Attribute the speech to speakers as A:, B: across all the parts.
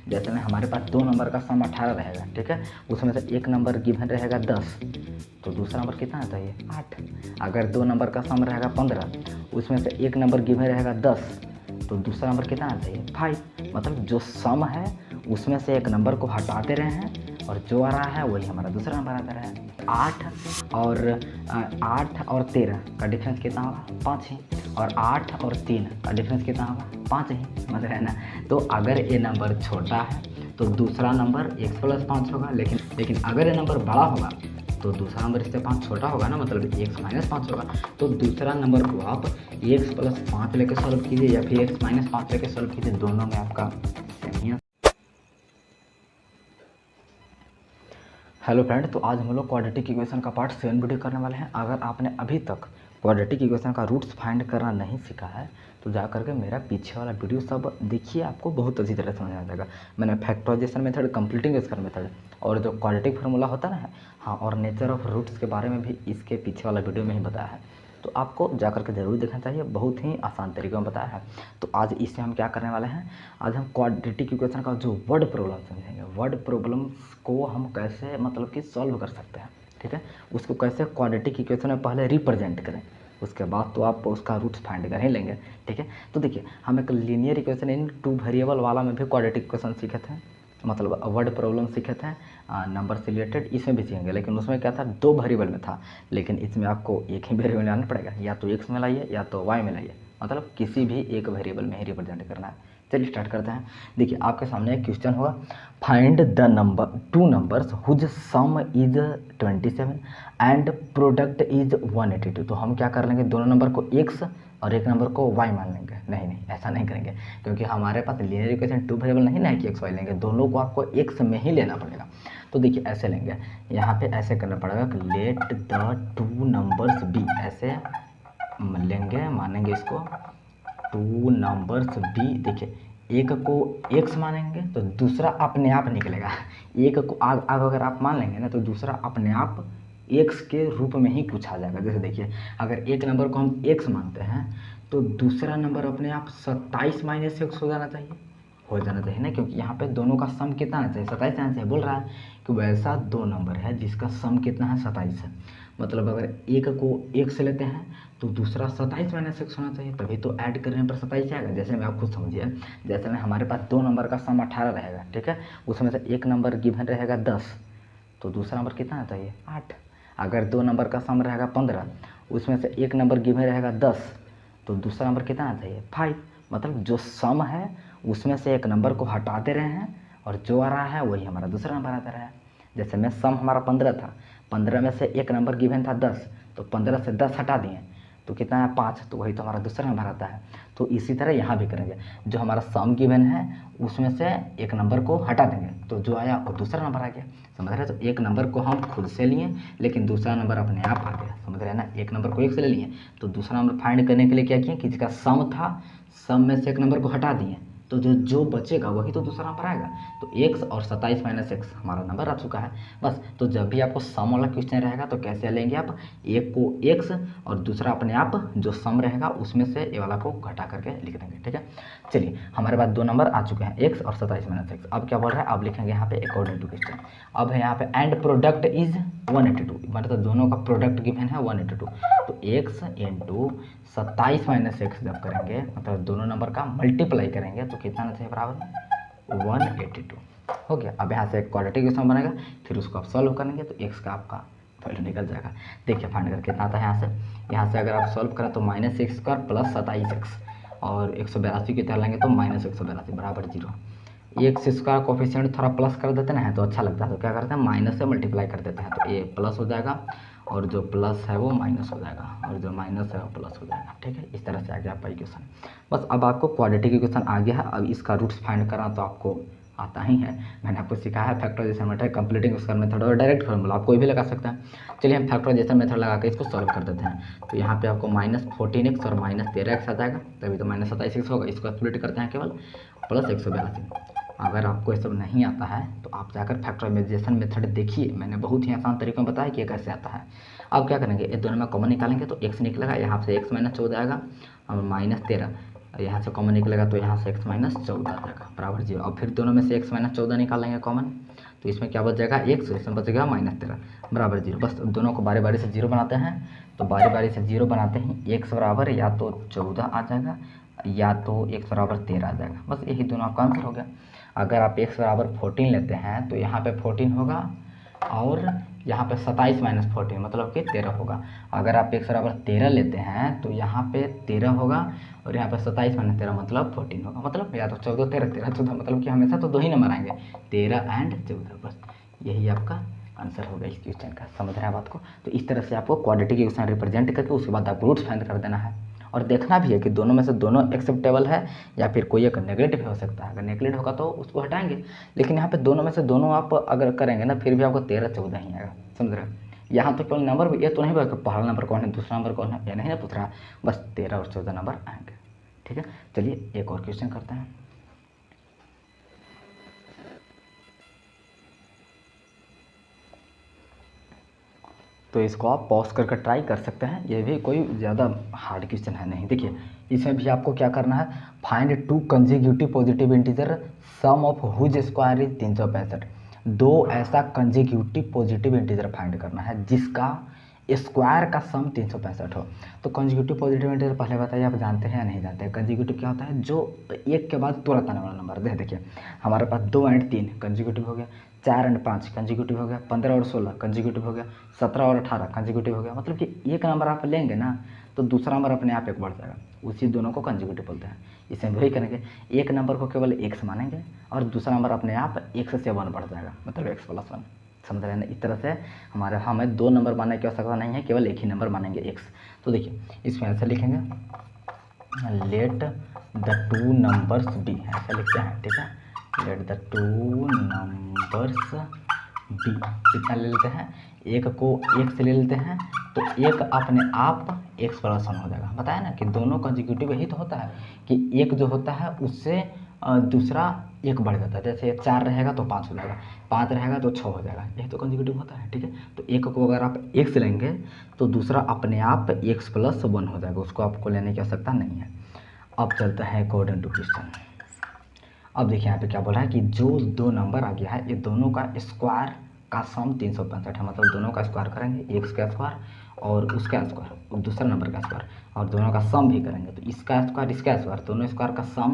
A: जैसे में हमारे पास दो नंबर का सम 18 रहेगा, ठीक है, उसमें से एक नंबर गिवन रहेगा 10, तो दूसरा नंबर कितना आता है 8। अगर दो नंबर का सम रहेगा 15, उसमें से एक नंबर गिवन रहेगा 10, तो दूसरा नंबर कितना आता है 5। मतलब जो सम है उसमें से एक नंबर को हटाते रहे हैं और जो आ रहा है वही हमारा दूसरा नंबर आता रहा है। 8 और 13 का डिफरेंस कितना होगा 5 ही, और 8 और 3 का डिफरेंस कितना होगा 5 ही, समझ रहे हैं ना। तो अगर ये नंबर छोटा है तो दूसरा नंबर x + 5 होगा, लेकिन अगर ये नंबर बड़ा होगा तो दूसरा नंबर इससे 5 छोटा होगा ना, मतलब x - 5 होगा। तो दूसरा नंबर को आप x + 5 लेकर सॉल्व कीजिए या फिर x - 5 लेकर सॉल्व कीजिए, दोनों में आपका सेम ही। हेलो फ्रेंड, तो आज हम लोग क्वाड्रेटिक इक्वेशन का पार्ट 7 वीडियो करने वाले हैं। अगर आपने अभी तक क्वाड्रेटिक इक्वेशन का रूट्स फाइंड करना नहीं सीखा है तो जा करके मेरा पीछे वाला वीडियो सब देखिए, आपको बहुत अच्छी तरह समझ आ जाएगा। मैंने factorization method, completing square method और जो क्वाड्रेटिक फार्मूला होता है ना, हाँ, और नेचर ऑफ रूट्स के बारे में भी इसके पीछे वाला वीडियो में ही बताया है, तो आपको जा करके ज़रूर देखना चाहिए। बहुत ही आसान तरीके में बताया है। तो आज इससे हम क्या करने वाले हैं, आज हम क्वाड्रेटिक इक्वेशन का जो वर्ड प्रॉब्लम समझेंगे। वर्ड प्रॉब्लम्स को हम कैसे मतलब कि सॉल्व कर सकते हैं, ठीक है, उसको कैसे क्वाड्रेटिक इक्वेशन में पहले रिप्रेजेंट करें, उसके बाद तो आप उसका रूट्स फाइंड कर ही लेंगे, ठीक है। तो देखिए, हम एक लीनियर इक्वेशन इन 2 वेरिएबल वाला में भी क्वाड्रेटिक इक्वेशन सीखे थे, मतलब वर्ड प्रॉब्लम सीखे थे नंबर से रिलेटेड, इसमें भी सीखेंगे। लेकिन उसमें क्या था, 2 वेरिएबल में था, लेकिन इसमें आपको एक ही वेरिएबल लाना पड़ेगा, या तो x में लाइए या तो y में लाइए, मतलब किसी भी एक वेरिएबल में ही रिप्रेजेंट करना है। चलिए स्टार्ट करते हैं। देखिए, आपके सामने एक क्वेश्चन होगा, find the number 2 numbers whose sum is 27 and product is 182। तो हम क्या कर लेंगे, दोनों नंबर को x और एक नंबर को y मान लेंगे। नहीं, ऐसा नहीं करेंगे, क्योंकि हमारे पास लीनियर इक्वेशन 2 वेरिएबल नहीं ना है कि x y लेंगे, दोनों को आपको x में ही लेना पड़ेगा। तो देखिए, ऐसे लेंगे, यहाँ पे ऐसे करना पड़ेगा कि लेट द 2 नंबर्स बी, ऐसे लेंगे, मानेंगे इसको 2 नंबर्स बी। देखिए, एक को x मानेंगे तो दूसरा अपने आप निकलेगा, एक को आग अगर आप मान लेंगे ना तो दूसरा अपने आप x के रूप में ही कुछ आ जाएगा। जैसे देखिए, अगर एक नंबर को हम x मानते हैं तो दूसरा नंबर अपने आप 27 - x हो जाना चाहिए ना, क्योंकि यहाँ पे दोनों का सम कितना आना चाहिए 27 आना चाहिए। बोल रहा है कि वैसा 2 नंबर है जिसका सम कितना है 27 है, मतलब अगर एक को x लेते हैं तो दूसरा 27 - x होना चाहिए, तभी तो ऐड करने पर 27 आएगा। जैसे मैं आप खुद समझिए, जैसे में हमारे पास 2 नंबर का सम 18 रहेगा, ठीक है, उसमें से एक नंबर गिवन रहेगा 10, तो दूसरा नंबर कितना आता है 8। अगर 2 नंबर का सम रहेगा 15, उसमें से एक नंबर गिवन रहेगा 10, तो दूसरा नंबर कितना आता है 5। मतलब जो सम है उसमें से एक नंबर को हटाते रहे हैं और जो आ रहा है वही हमारा दूसरा नंबर आता रहा है। जैसे में सम हमारा 15 था, 15 में से एक नंबर गिवन था 10, तो 15 से 10 हटा दिए तो कितना है 5, तो वही तो हमारा दूसरा नंबर आता है। तो इसी तरह यहाँ भी करेंगे, जो हमारा सम गिवन है उसमें से एक नंबर को हटा देंगे तो जो आया वो दूसरा नंबर आ गया, समझ रहे हैं। तो एक नंबर को हम खुद से लिए लेकिन दूसरा नंबर अपने आप आ गया, समझ रहे हैं ना। एक नंबर को एक से ले लिए तो दूसरा नंबर फाइंड करने के लिए क्या किए कि जिसका सम था, सम में से एक नंबर को हटा दिए तो जो बचेगा वही तो दूसरा नंबर आएगा। तो x और 27 - x हमारा नंबर आ चुका है। बस, तो जब भी आपको सम वाला क्वेश्चन रहेगा तो कैसे लेंगे आप, एक को x और दूसरा अपने आप जो सम रहेगा उसमें से ये वाला को घटा करके लिख देंगे, ठीक है। चलिए, हमारे पास 2 नंबर आ चुके हैं, x और 27 - x। अब क्या बोल रहा है, अब लिखेंगे यहाँ पे अकॉर्डिंग टू क्वेश्चन। अब है यहाँ पे एंड प्रोडक्ट इज 182, मतलब दोनों का प्रोडक्ट गिवन है 182, तो x इंटू 27 - x जब करेंगे, मतलब दोनों नंबर का मल्टीप्लाई करेंगे तो कितना आना चाहिए बराबर 182 हो गया। अब यहाँ से एक क्वाड्रेटिक इक्वेशन बनेगा, फिर उसको आप सॉल्व करेंगे तो x का आपका वैल्यू निकल जाएगा। देखिए फाइंड करके कितना आता है यहाँ से अगर आप सॉल्व करें तो -x² + 27x और 182 की तरह लेंगे तो -182 बराबर 0। x² कोफिशिएंट थोड़ा प्लस कर देते हैं तो अच्छा लगता है, तो क्या करते हैं माइनस से मल्टीप्लाई कर देते हैं, तो ये प्लस हो जाएगा और जो प्लस है वो माइनस हो जाएगा और जो माइनस है वो प्लस हो जाएगा, ठीक है। इस तरह से आ गया आपका इक्वेशन। बस, अब आपको क्वाड्रेटिक इक्वेशन आ गया है। अब इसका रूट्स फाइंड करना तो आपको आता ही है, मैंने आपको सिखाया है factorization method, completing square method और डायरेक्ट फार्मूला, आप कोई भी लगा सकते हैं। चलिए हम फैक्टराइजेशन मेथड लगा के इसको सॉल्व कर देते हैं। तो यहाँ पे आपको -14x और -13x आ जाएगा, तभी तो -27x होगा। इसको स्प्लिट करते हैं केवल +182। अगर आपको ये सब नहीं आता है तो आप जाकर फैक्टराइजेशन मेथड देखिए, मैंने बहुत ही आसान तरीके में बताया कि ये कैसे आता है। अब क्या करेंगे, ये दोनों में कॉमन निकालेंगे तो x निकलेगा, यहाँ से x माइनस हो जाएगा और -13 और यहाँ से कॉमन निकलेगा तो यहाँ से x माइनस 14 आ जाएगा बराबर 0। अब फिर दोनों में से x माइनस 14 निकालेंगे कॉमन, तो इसमें क्या बच जाएगा x, इसमें बचेगा -13 बराबर 0। बस दोनों को बारी बारी से 0 बनाते हैं, तो बारी बारी से 0 बनाते हैं। x बराबर या तो 14 आ जाएगा या तो x बराबर 13 आ जाएगा, बस यही दोनों आपका आंसर हो गया। अगर आप x बराबर 14 लेते हैं तो यहाँ पे 14 होगा और यहाँ पे 27 माइनस 14 मतलब कि 13 होगा। अगर आप x बराबर 13 लेते हैं तो यहाँ पे 13 होगा और यहाँ पे 27 माइनस 13 मतलब 14 होगा। मतलब या तो 14 13 13 14, मतलब कि हमेशा तो 2 ही नंबर आएंगे, 13 एंड 14। बस यही आपका आंसर होगा इस क्वेश्चन का। समझ रहे हैं बात को? तो इस तरह से आपको क्वाड्रेटिक इक्वेशन रिप्रेजेंट करके उसके बाद आपको रूट्स फाइंड कर देना है और देखना भी है कि दोनों में से दोनों एक्सेप्टेबल है या फिर कोई एक नेगलेक्ट भी हो सकता है। अगर नेगलेक्ट होगा तो उसको हटाएंगे, लेकिन यहाँ पे दोनों में से दोनों आप अगर करेंगे ना फिर भी आपको 13 14 ही आएगा। समझ रहे हैं? यहाँ तो केवल नंबर ये तो नहीं बोला कि पहला नंबर कौन है दूसरा नंबर कौन है, ये नहीं ना पूछ रहा है, बस 13 और 14 नंबर आएंगे। ठीक है, चलिए एक और क्वेश्चन करते हैं। तो इसको आप पॉज करके ट्राई कर सकते हैं, ये भी कोई ज़्यादा हार्ड क्वेश्चन है नहीं। देखिए इसमें भी आपको क्या करना है, find 2 consecutive positive integer sum of whose square is 365। 2 ऐसा कंजिक्यूटिव पॉजिटिव इंटीजर फाइंड करना है जिसका स्क्वायर का सम 365 हो। तो कंजिक्यूटिव पॉजिटिव इंटीजर पहले बताइए आप जानते हैं या नहीं जानते हैं? कंजिक्यूटिव क्या होता है? जो एक के बाद तुरंत आने वाला नंबर। देखिए हमारे पास 2 एंड 3 कंजिक्यूटिव हो गया, 4 एंड 5 कंजिक्यूटिव हो गया, 15 और 16 कंजिक्यूटिव हो गया, 17 और 18 कंजिक्यूटिव हो गया। मतलब कि एक नंबर आप लेंगे ना तो दूसरा नंबर अपने आप एक बढ़ जाएगा, उसी दोनों को कंजिक्यूटिव बोलते हैं। इसमें वही करेंगे, एक नंबर को केवल x मानेंगे और दूसरा नंबर अपने आप x से 1 बढ़ जाएगा, मतलब x + 1। समझ रहे हैं ना? इस तरह से हमें 2 नंबर मानने की आवश्यकता नहीं है, केवल एक ही नंबर मानेंगे x। तो देखिए इसमें ऐसे लिखेंगे, लेट द 2 नंबर्स बी, ऐसा लिखते हैं। ठीक है, लेट द 2 नंबर्स बी, कितना ले लेते हैं, एक को एक से ले लेते हैं तो एक अपने आप x + 1 हो जाएगा। बताया ना कि दोनों कंजिक्यूटिव यही तो होता है कि एक जो होता है उससे दूसरा एक बढ़ जाता है। जैसे 4 रहेगा तो 5 हो जाएगा, 5 रहेगा तो 6 हो जाएगा, यही तो कंजिक्यूटिव होता है। ठीक है, तो एक को अगर आप एक से लेंगे तो दूसरा अपने आप x + 1 हो जाएगा, उसको आपको लेने की आवश्यकता नहीं है। अब चलता है अकॉर्डिंग टू क्वेश्चन। अब देखिए यहाँ पे क्या बोल रहा है कि जो 2 नंबर आ गया है ये दोनों का स्क्वायर का सम 365 है। मतलब दोनों का स्क्वायर करेंगे, x का स्क्वायर और उसका स्क्वायर और दूसरा नंबर का स्क्वायर, और दोनों का सम भी करेंगे तो इसका स्क्वायर इसका स्क्वायर, दोनों स्क्वायर का सम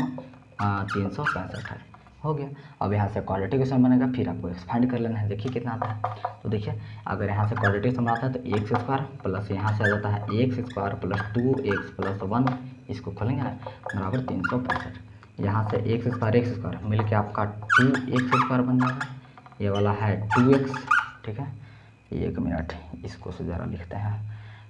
A: 365 है। हो गया। अब यहाँ से क्वाड्रेटिक इक्वेशन बनेगा, फिर आपको x फाइंड कर लेना है। देखिए कितना आता है, तो देखिए अगर यहाँ से क्वाड्रेटिक सम आता है तो x² प्लस यहाँ से आ जाता है x² + 2x + 1, इसको खोलेंगे ना बराबर 365। यहाँ से x² मिल के आपका 2x² बन जाएगा, ये वाला है 2x। ठीक है, 1 मिनट इसको से ज़रा लिखते हैं।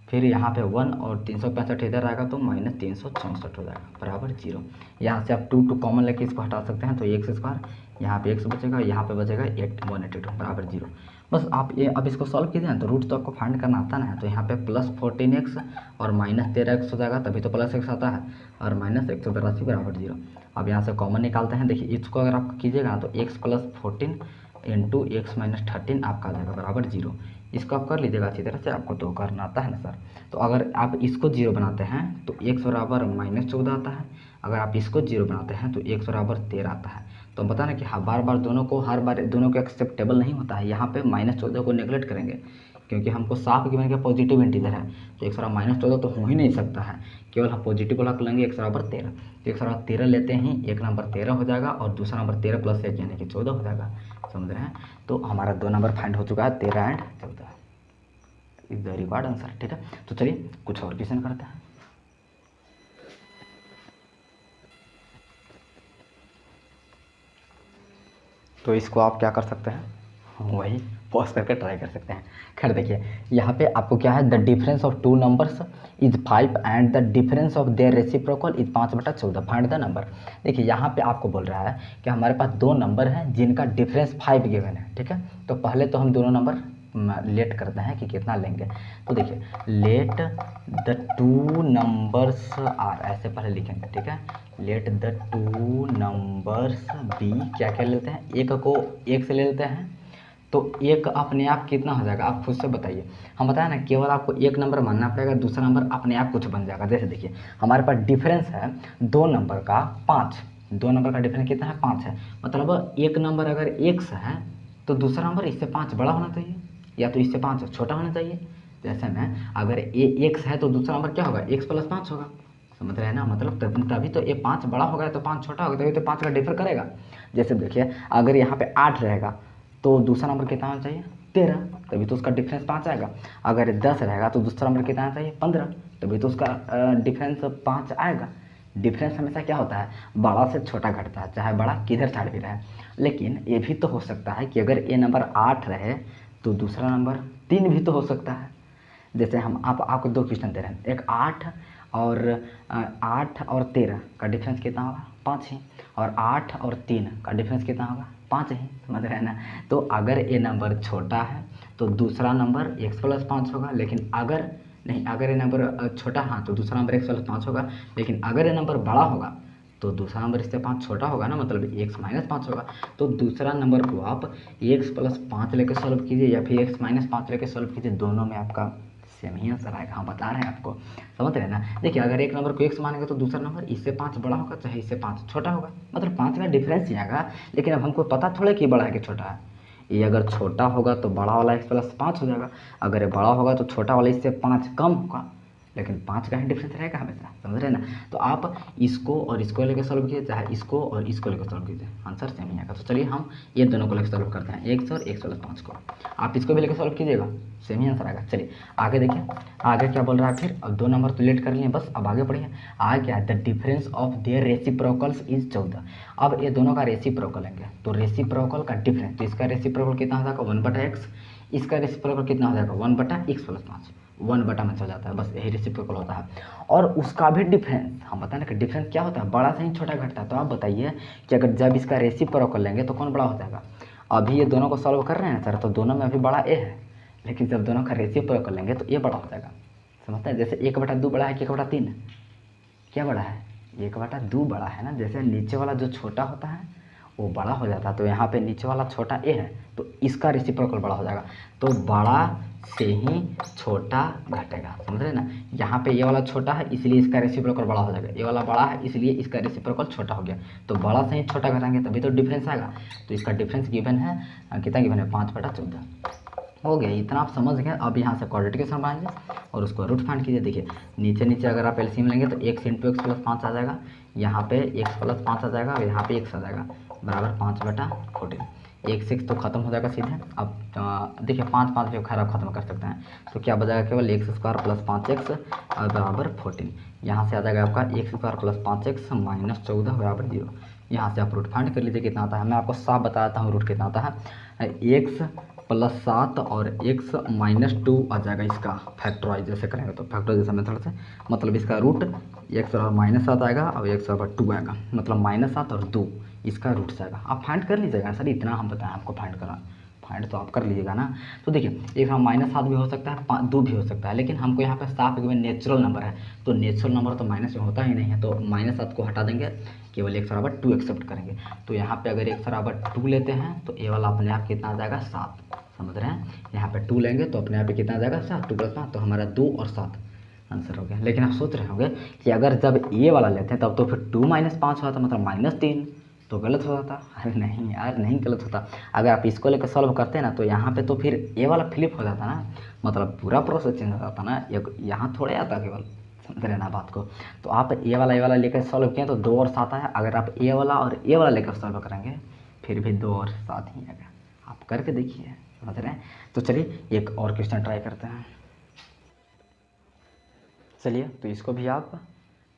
A: फिर यहाँ पे 1 और 365 इधर आएगा तो -364 हो जाएगा बराबर 0। यहाँ से आप 2 कॉमन लेके इसको हटा सकते हैं तो x², यहाँ पे x बचेगा, यहाँ पे बचेगा 182 बराबर 0। बस आप ये अब इसको सॉल्व कीजिए ना तो रूट तो आपको फाइंड करना आता ना है। तो यहाँ पे +14x और -13x हो जाएगा, तभी तो +x आता है, और -182 बराबर 0। अब यहाँ से कॉमन निकालते हैं। देखिए इसको अगर आप कीजिएगा तो x + 14 इंटू x - 13 आपका आ जाएगा बराबर 0। इसको आप कर लीजिएगा अच्छी तरह से, आपको तो करना आता है ना सर। तो अगर आप इसको 0 बनाते हैं तो x बराबर -14 आता है, अगर आप इसको 0 बनाते हैं तो x बराबर 13 आता है। तो बता ना कि हाँ बार बार हर बार दोनों को एक्सेप्टेबल नहीं होता है। यहाँ पे -14 को नेगलेक्ट करेंगे क्योंकि हमको साफ गिवन के पॉजिटिव इंटीजर है, तो x बराबर -14 तो हो ही नहीं सकता है, केवल हम पॉजिटिव वाला लेंगे x बराबर 13। तो x बराबर 13 लेते ही एक नंबर 13 हो जाएगा और दूसरा नंबर 13 + 1 यानी कि 14 हो जाएगा। समझ रहे हैं? तो हमारा 2 नंबर फाइंड हो चुका है, 13 and 14 is the required answer. ठीक है, तो चलिए कुछ और क्वेश्चन करते हैं। तो इसको आप क्या कर सकते हैं, वही पॉज करके ट्राई कर सकते हैं। खैर देखिए यहाँ पे आपको क्या है, the difference of 2 numbers is 5 and the difference of their reciprocal is 5/14, find the number. देखिए यहाँ पे आपको बोल रहा है कि हमारे पास 2 नंबर हैं जिनका डिफरेंस 5 गिवन है। ठीक है, तो पहले तो हम दोनों नंबर लेट करते हैं कि कितना लेंगे। तो देखिए लेट द 2 नंबर्स आर, ऐसे पहले लिखेंगे। ठीक है, लेट द 2 नंबर्स बी, क्या क्या लेते हैं, एक को एक से ले लेते हैं तो एक अपने आप कितना हो जाएगा, आप खुद से बताइए। हम बताएं ना, केवल आपको एक नंबर मानना पड़ेगा, दूसरा नंबर अपने आप कुछ बन जाएगा। जैसे देखिए हमारे पास डिफरेंस है 2 नंबर का 5, 2 नंबर का डिफरेंस कितना है, 5 है। मतलब एक नंबर अगर x है तो दूसरा नंबर इससे 5 बड़ा होना चाहिए, या तो इससे 5 छोटा होना चाहिए। जैसे में अगर x है तो दूसरा नंबर क्या होगा, x + 5 होगा, समझ रहे हैं ना। मतलब तभी तो ये 5 बड़ा होगा तो 5 छोटा होगा, तभी तो 5 का डिफर करेगा। जैसे देखिए अगर यहाँ पे 8 रहेगा तो दूसरा नंबर कितना होना चाहिए, 13, तभी तो उसका डिफरेंस 5 आएगा। अगर 10 रहेगा तो दूसरा नंबर कितना आना चाहिए, 15, तभी तो उसका डिफरेंस 5 आएगा। डिफरेंस हमेशा क्या होता है, बड़ा से छोटा घटता है, चाहे बड़ा किधर साइड भी रहे। लेकिन ये भी तो हो सकता है कि अगर ये नंबर 8 रहे तो दूसरा नंबर 3 भी तो हो सकता है। जैसे हम आपको 2 क्वेश्चन दे रहे हैं, एक 8 और 13 का डिफरेंस कितना होगा, 5 ही, और 8 और 3 का डिफरेंस कितना होगा, 5 ही, समझ रहे हैं ना। तो अगर ये नंबर छोटा है तो दूसरा नंबर x + 5 होगा, लेकिन अगर नहीं, अगर ये नंबर छोटा, हाँ, तो दूसरा नंबर x + 5 होगा। लेकिन अगर ये नंबर बड़ा होगा तो दूसरा नंबर इससे 5 छोटा होगा ना, मतलब x - 5 होगा। तो दूसरा नंबर को आप x + 5 लेकर सॉल्व कीजिए या फिर x - 5 लेकर सॉल्व कीजिए, दोनों में आपका सेम ही आंसर आएगा। हम बता रहे हैं आपको, समझ रहे हैं ना। देखिए अगर एक नंबर को x मानेंगे तो दूसरा नंबर इससे 5 बड़ा होगा, चाहे इससे 5 छोटा होगा, मतलब 5 का डिफरेंस ही आएगा। लेकिन अब हमको पता थोड़ा कि बड़ा है कि छोटा है। ये अगर छोटा होगा तो बड़ा वाला x + 5 हो जाएगा, अगर ये बड़ा होगा तो छोटा वाला इससे 5 कम होगा, लेकिन 5 का ही डिफरेंस रहेगा हमेशा, समझ रहे हैं ना। तो आप इसको और इसको लेकर सॉल्व कीजिए, चाहे इसको और इसको लेकर सॉल्व कीजिए, आंसर सेम ही आएगा। तो चलिए हम ये दोनों को लेकर सॉल्व करते हैं, x और x + 5 को। आप इसको भी लेकर सॉल्व कीजिएगा, सेम ही आंसर आएगा। चलिए आगे देखिए, आगे क्या बोल रहा है फिर। अब 2 नंबर तो लेट कर लिए, बस अब आगे बढ़िए। आगे क्या है, the difference of their reciprocals is 14। अब ये दोनों का रेसिप्रोकल लेंगे, तो रेसिप्रोकल का डिफरेंस, तो इसका रेसिप्रोकल कितना हो जाएगा, 1/x, इसका रेसिप्रोकल कितना हो जाएगा, 1/x + 5, 1 में चल जाता है, बस यही रेसिप्रोकल होता है। और उसका भी डिफरेंस, हम बताएं कि डिफरेंस क्या होता है, बड़ा से ही छोटा घटता है। तो आप बताइए कि अगर जब इसका रेसिप्रोकल लेंगे तो कौन बड़ा हो जाएगा। अभी ये दोनों को सॉल्व कर रहे हैं सर, तो दोनों में अभी बड़ा ए है, लेकिन जब दोनों का रेसिप्रोकल लेंगे तो ये बड़ा हो जाएगा, समझते हैं। जैसे 1/2 बड़ा है कि 1/3, क्या बड़ा है, 1/2 बड़ा है ना। जैसे नीचे वाला जो छोटा होता है वो बड़ा हो जाता है, तो यहाँ पे नीचे वाला छोटा ए है तो इसका रेसिप्रोकल बड़ा हो जाएगा, तो बड़ा से ही छोटा घटेगा, समझ रहे ना। यहाँ पे ये वाला छोटा है इसलिए इसका रेसिप्रोकल बड़ा हो जाएगा, ये वाला बड़ा है इसलिए इसका रेसिप्रोकल छोटा हो गया, तो बड़ा से ही छोटा घटाएंगे तभी तो डिफरेंस आएगा। तो इसका डिफरेंस गिवन है, कितना गिवन है, 5/14 हो गया। इतना आप समझ गए। अब यहाँ से क्वाड्रेटिक इक्वेशन बनाएंगे और उसको रूट फाइंड कीजिए। देखिए नीचे नीचे अगर आप एलसीएम लेंगे तो x × x + 5 आ जाएगा, यहाँ पे x + 5 आ जाएगा और यहाँ पे x आ जाएगा, बराबर 5/14। 1 से तो खत्म हो जाएगा सीधे। अब देखिए 5 भी खैर आप खत्म कर सकते हैं, तो क्या बचेगा, केवल x² + 5x और बराबर 14। यहाँ से आ जाएगा आपका x² + 5x - 14 बराबर 0। यहाँ से आप रूट फाइंड कर लीजिए कितना आता है। मैं आपको साफ बता देता हूँ रूट कितना आता है। x + 7 और x - 2 आ जाएगा, इसका फैक्टराइज जैसे करेंगे तो फैक्टराइजेशन मेथड से, मतलब इसका रूट x - 7 आएगा और x / 2 आएगा, मतलब -7 और 2 इसका रूट से आएगा। आप फाइंड कर लीजिएगा सर, इतना हम बताएं आपको फाइंड तो आप कर लीजिएगा ना। तो देखिए एक -7 भी हो सकता है, 2 भी हो सकता है, लेकिन हमको यहाँ पे साफ गिवन नेचुरल नंबर है, तो नेचुरल नंबर तो माइनस में होता ही नहीं है, तो -7 को हटा देंगे, केवल x = 2 एक्सेप्ट करेंगे। तो यहाँ पे अगर x = 2 लेते हैं तो ये वाला अपने आप कितना आ जाएगा, 7, समझ रहे हैं। यहाँ पे 2 लेंगे तो अपने आप ही कितना आ जाएगा, 7, 2 + 5, तो हमारा 2 और 7 आंसर हो गया। लेकिन आप सोच रहे होंगे कि अगर जब ये वाला लेते हैं तब तो फिर 2 - 5 होता, मतलब -3, तो गलत हो जाता। अरे नहीं यार, नहीं गलत होता। अगर आप इसको लेकर सॉल्व करते हैं ना तो यहाँ पे तो फिर ये वाला फ्लिप हो जाता ना, मतलब पूरा प्रोसेस चेंज हो जाता ना, यहाँ थोड़े आता केवल, समझ रहे ना बात को। तो आप ये वाला लेकर सॉल्व किए तो 2 और 7 आया। अगर आप ये वाला और ये वाला लेकर सॉल्व करेंगे फिर भी 2 और 7 ही आएगा। आप करके देखिए, समझ रहे हैं। तो चलिए एक और क्वेश्चन ट्राई करते हैं। चलिए तो इसको भी आप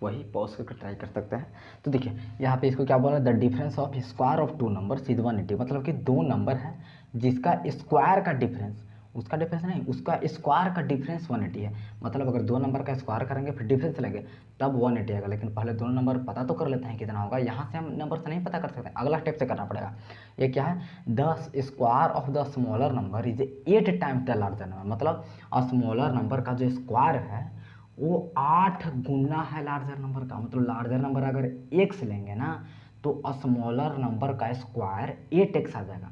A: वही पॉज करके ट्राई कर सकते हैं। तो देखिए यहाँ पे इसको क्या बोला, the difference of square of 2 number is 180, मतलब कि 2 नंबर है जिसका स्क्वायर का डिफरेंस, उसका डिफरेंस नहीं, उसका स्क्वायर का डिफरेंस 180 है। मतलब अगर 2 नंबर का स्क्वायर करेंगे फिर डिफरेंस लेंगे तब 180 आएगा, लेकिन पहले दोनों नंबर पता तो कर लेते हैं कितना होगा। यहाँ से हम नंबर से नहीं पता कर सकते, अगला स्टेप से करना पड़ेगा। ये क्या है, the square of the smaller number is 8 times the larger number, मतलब स्मॉलर नंबर का जो स्क्वायर है वो 8 गुना है लार्जर नंबर का। मतलब लार्जर नंबर अगर x लेंगे ना तो स्मॉलर नंबर का स्क्वायर 8x आ जाएगा,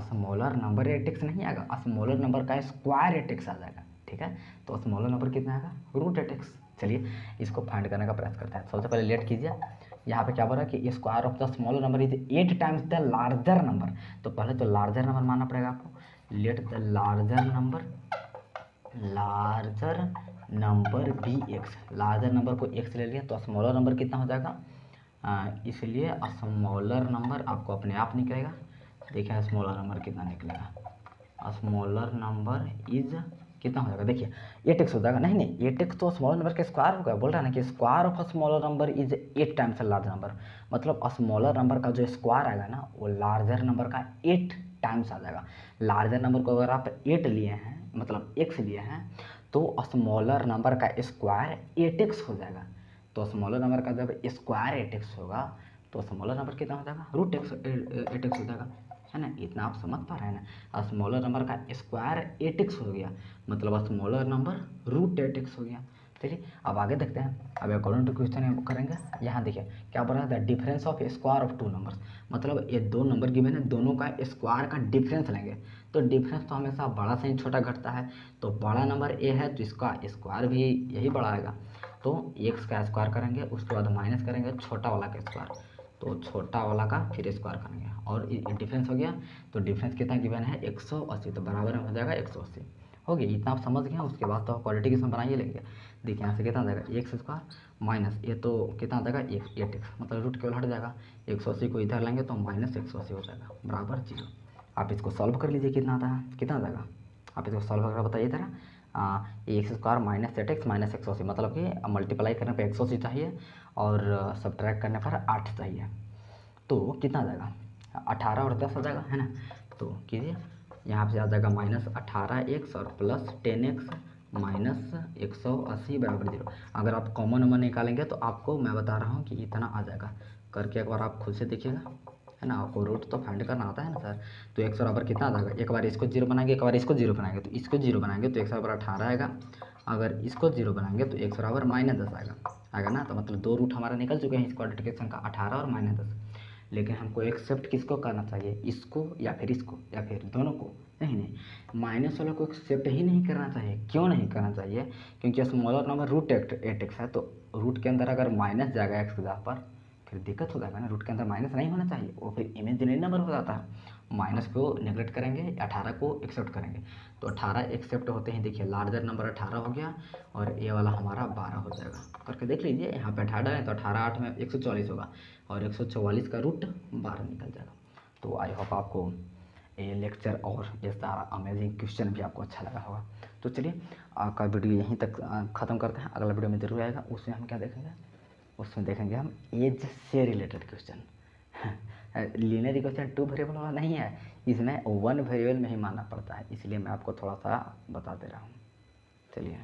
A: स्मॉलर नंबर 8x नहीं आएगा, स्मॉलर नंबर का स्क्वायर 8x आ जाएगा, ठीक है। तो स्मॉलर नंबर कितना आएगा, रूट 8x। चलिए इसको फाइंड करने का प्रयास करते हैं। सबसे पहले लेट कीजिए, यहाँ पे क्या बोल रहा है कि square of the smaller number is 8 times the larger number. तो पहले तो लार्जर नंबर मानना पड़ेगा आपको। Let the larger number be x. Larger number को x ले लिया तो स्मॉलर नंबर कितना हो जाएगा, इसलिए स्मॉलर नंबर आपको अपने आप निकलेगा। देखिए स्मॉलर नंबर कितना निकलेगा, स्मॉलर नंबर इज कितना हो जाएगा, देखिए 8x हो जाएगा। नहीं 8x तो स्मॉलर नंबर का स्क्वायर होगा, बोल रहा है ना कि square of smaller number is 8 times larger number. मतलब स्मॉलर नंबर का जो स्क्वायर आएगा ना वो लार्जर नंबर का 8 टाइम्स आ जाएगा। लार्जर नंबर को अगर आप 8 लिए हैं, मतलब x लिए हैं, तो स्मॉलर नंबर का स्क्वायर 8x हो जाएगा। तो स्मॉलर नंबर का जब स्क्वायर 8x होगा तो स्मॉलर नंबर कितना हो जाएगा, रूट 8x हो जाएगा, है ना। इतना आप समझ पा रहे हैं ना। स्मॉलर नंबर का स्क्वायर 8x हो गया, मतलब स्मॉलर नंबर रूट 8x हो गया। चलिए अब आगे देखते हैं। अब अकॉर्डिंग टू क्वेश्चन करेंगे। यहाँ देखिए क्या बोल रहा है, the difference of square of two numbers. मतलब ये दो नंबर गिवन है, दोनों का स्क्वायर का डिफरेंस लेंगे। तो डिफरेंस तो हमेशा बड़ा से ही छोटा घटता है। तो बड़ा नंबर ए है तो इसका स्क्वायर भी यही बड़ा आएगा। तो एक्स का स्क्वायर करेंगे, उसके बाद माइनस करेंगे छोटा वाला का स्क्वायर, तो छोटा वाला का फिर स्क्वायर करेंगे और डिफरेंस हो गया। तो डिफरेंस कितना गिवन है, 180। तो बराबर में हो जाएगा 180। हो गया, इतना आप समझ गए। उसके बाद तो आप क्वाड्रेटिक इक्वेशन बनाइए लेंगे। देखिए यहाँ से कितना आ जाएगा, एक्स स्क्वायर माइनस ये तो कितना आ जाएगा 8x, मतलब रूट केवल हट जाएगा। 180 को इधर लेंगे तो माइनस 180 हो जाएगा बराबर 0। आप इसको सॉल्व कर लीजिए, कितना आता है, कितना आ जाएगा। आप इसको सॉल्व करके बताइए इधर x square minus 8x minus 180, मतलब कि मल्टीप्लाई करने पर 180 चाहिए और सब्ट्रैक्ट करने पर 8 चाहिए। तो कितना आ जाएगा, 18 और 10 आ जाएगा, है ना। तो कीजिए, यहाँ से आ जाएगा माइनस 18x और प्लस 10x माइनस 180 बराबर 0। अगर आप कॉमन नंबर निकालेंगे तो आपको मैं बता रहा हूँ कि इतना आ जाएगा। करके एक बार आप खुद से देखिएगा, है ना। आपको रूट तो फाइंड करना आता है ना सर। तो x बराबर कितना आ जाएगा, एक बार इसको 0 बनाएंगे, एक बार इसको 0 बनाएंगे। तो इसको 0 बनाएंगे तो x बराबर 18 आएगा। अगर इसको 0 बनाएंगे तो x बराबर -10 आएगा ना। तो मतलब दो रूट हमारा निकल चुके हैं इस क्वाड्रेटिक इक्वेशन का, 18 और -10। लेकिन हमको एक्सेप्ट किसको करना चाहिए, इसको या फिर इसको या फिर दोनों को। नहीं माइनस वाले को एक्सेप्ट ही नहीं करना चाहिए। क्यों नहीं करना चाहिए, क्योंकि स्मॉलर नंबर रूट 8x है। तो रूट के अंदर अगर माइनस जाएगा x की जगह पर फिर दिक्कत हो जाएगा ना। रूट के अंदर माइनस नहीं होना चाहिए, वो फिर इमेजिनरी नंबर हो जाता है। माइनस को नेगलेक्ट करेंगे, 18 को एक्सेप्ट करेंगे। तो 18 एक्सेप्ट होते हैं, देखिए लार्जर नंबर 18 हो गया और ये वाला हमारा 12 हो जाएगा। करके देख लीजिए, यहाँ पे 18 है तो 18 8 में 144 होगा और 144 का रूट 12 निकल जाएगा। तो आई होप आपको ये लेक्चर और ये सारा अमेजिंग क्वेश्चन भी आपको अच्छा लगा होगा। तो चलिए आपका वीडियो यहीं तक ख़त्म करते हैं। अगला वीडियो में ज़रूर आएगा, उसमें हम क्या देखेंगे, उसमें देखेंगे हम एज से related question. Linear equation 2 variable वाला नहीं है, इसमें 1 वेरिएबल में ही मानना पड़ता है, इसलिए मैं आपको थोड़ा सा बता दे रहा हूँ। चलिए।